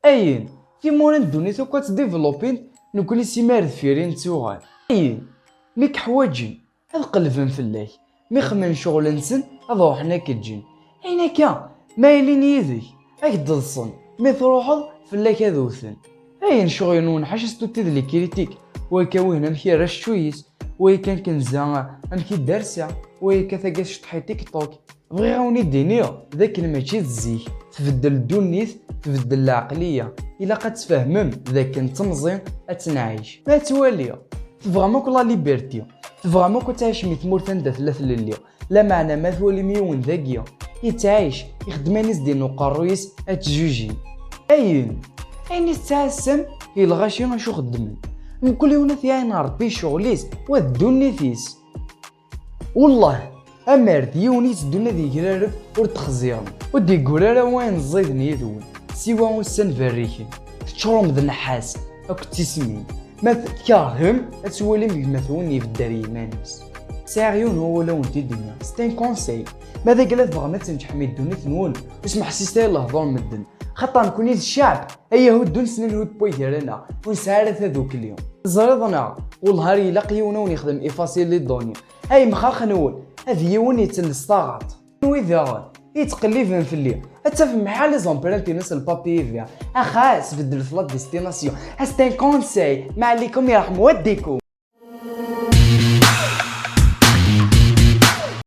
اين في مورا الدنيا كتديفلوبين نكوني سيمار فيرين توغال اين ميك حواجين هاد قلبن فلاك مي خمن شغل نسن هاد روحنا كتجين اين كا مايلين يديك اك ضلصن مي تروحض فلاك هذوثن اين شغل نونحاش ستوتي لي كريتيك ويكاوين امكي راش شويس ويكان كنزا امكي دارسة ويكا ثاقاش شطحي تيك توك بغي غاوني دينيو ذاك الماشي الزيك تبدل الدنيث تبدل العقلية إلا قد تفهمم ذاك نتمزين أتنعيش ما تواليا تبغى ماك لا ليبرتي تبغى ماك تعيش ميت مورتان دا ثلاث لليا لا معنى ما ثوالي ميون ذاكيا يتعيش يخدمانيس دينو قرويس أتجوجين أين يستعسم يلغاشي غاشو خدمن من كل يوم ثيان ربي شغليس والدنيثيس والله أمارت يونيس دونا ذي كرارف ورتخزيان ودي قرارا وين زيد نيذون سوا وسن فريكين تشرم ذا النحاس أو تسمين ما تكارهم أتولي مثوني في الداري مانس ساعيون هو لون تي الدنيا ستين كونساي ماذا قالت بغا ما تنجح مي الدنيا ثنون اسمح حسيستي الله ظلم مدن خطا نكوني الشعب أيه هدون سنين هود بويثيرنا ونسارت هذوك اليوم زريضنا والله يلاقي ونون يخدم إفاصيل للدنيا أي مخاخ نول هذا يوني يتلستاغط وإذا يتقلبن في الليل أتفهم محال لي زومبرانتي ناس البابي فيها أخاس بدل فلات ديستيناسيون هستين كونساي ما عليكم يرحم وديكم.